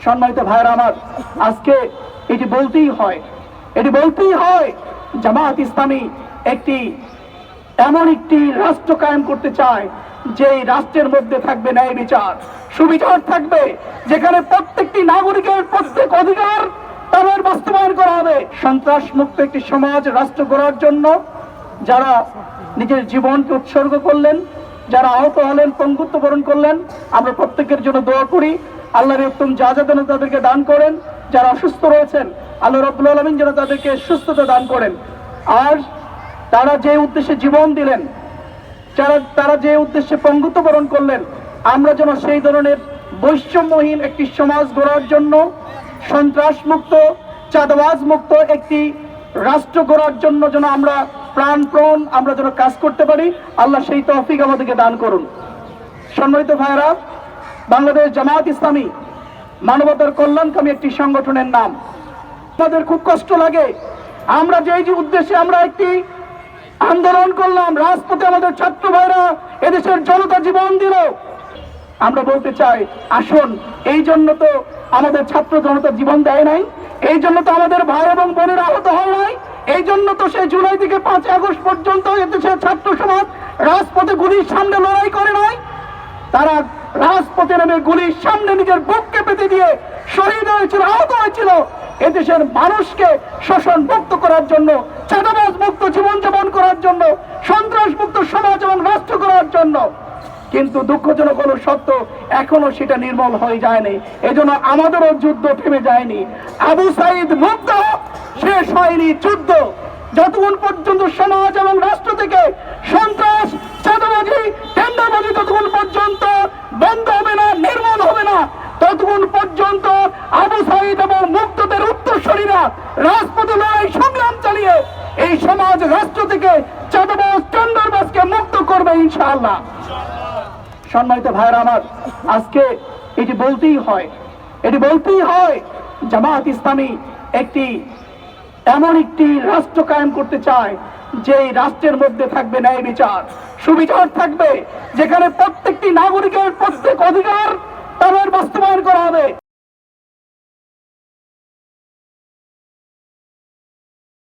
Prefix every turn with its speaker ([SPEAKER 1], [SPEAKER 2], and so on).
[SPEAKER 1] সম্মানিত ভাইরা আমার, আজকে এটি বলতেই হয় জামাত ইসলামী এমন একটি রাষ্ট্র কায়েম করতে চায় যে রাষ্ট্রের মধ্যে থাকবে ন্যায় বিচার, সুবিচার থাকবে, যেখানে প্রত্যেকটি নাগরিকের প্রত্যেক অধিকার তাদের বাস্তবায়ন করা হবে। সন্ত্রাস মুক্ত একটি সমাজ রাষ্ট্র গড়ার জন্য যারা নিজের জীবনকে উৎসর্গ করলেন, যারা আহত হলেন, পঙ্গুত্ব বরণ করলেন, আমরা প্রত্যেকের জন্য দোয়া করি আল্লাহর উত্তম জাযাত তাদেরকে দান করেন। যারা অসুস্থ রয়েছেন আল্লাহ রাব্বুল আলামিন যেন তাদেরকে সুস্থতা দান করেন। আর তারা যে উদ্দেশ্যে জীবন দিলেন, তারা যে উদ্দেশ্যে পঙ্গুত্ব বরণ করলেন, আমরা যেন সেই ধরনের বৈষম্যহীন একটি সমাজ গড়ার জন্য, সন্ত্রাস মুক্ত, চাঁদাবাজ মুক্ত একটি রাষ্ট্র গড়ার জন্য যেন আমরা প্রাণপণ আমরা যেন কাজ করতে পারি। আল্লাহ সেই তৌফিক আমাদেরকে দান করুন। সম্মানিত ভাইরা, বাংলাদেশ জামাত ইসলামী মানবতার কল্যাণকামী একটি সংগঠনের নাম। আমাদের খুব কষ্ট লাগে, আমরা যে উদ্দেশ্যে আমরা একটি আন্দোলন করলাম, রাজপথে আমাদের ছাত্র ভাইরা এদেশের জনতা জীবন দিল, আমরা বলতে চাই আসুন, এই জন্য তো আমাদের ছাত্র জনতা জীবন দেয় নাই, এই জন্য তো আমাদের ভাই এবং বোনেরা আহত হয় নাই, এই জন্য তো সেই জুলাই থেকে 5 আগস্ট পর্যন্ত এদেশের ছাত্র সমাজ রাজপথে গুলির সামনে লড়াই করে নাই। তারা রাজপথে নেমে গুলির সামনে নিজের বুককে পেতে দিয়ে শহীদ হয়েছিল, আহত হয়েছিল এদেশের মানুষকে শোষণ মুক্ত করার জন্য, চাঁদাবাজ মুক্ত জীবনযাপন করার জন্য, সন্ত্রাস মুক্ত সমাজ এবং রাষ্ট্র করার জন্য। কিন্তু দুঃখজনক হলো সত্য, এখনো সেটা নির্মল হয়ে যায়নি। এজন্য আমাদেরও যুদ্ধ থেমে যায়নি। আবু সাইদ মুক্ত শেষ হয়নি যুদ্ধ, যতক্ষণ পর্যন্ত সমাজ এবং রাষ্ট্র থেকে সন্ত্রাস, চাঁদাবাজি, টেন্ডারবাজি যতক্ষণ পর্যন্ত বন্ধ হবে না, নির্মূল হবে না, ততক্ষণ পর্যন্ত আবু সাইদ এবং মুক্তদের উত্তরসূরিরা রাজপথে লড়াই সংগ্রাম চালিয়ে এই সমাজ রাষ্ট্র থেকে চাঁদাবাজ, টেন্ডারবাজকে মুক্ত করবে ইনশাআল্লাহ। সম্মানিত ভাইরা আমার, আজকে এটি বলতেই হয় জামাত ইসলামী এমন একটি রাষ্ট্র কায়েম করতে চায় যে রাষ্ট্রের মধ্যে থাকবে ন্যায় বিচার, সুবিচার থাকবে, যেখানে প্রত্যেকটি নাগরিকের প্রত্যেক অধিকার তাদের বাস্তবায়ন করা হবে।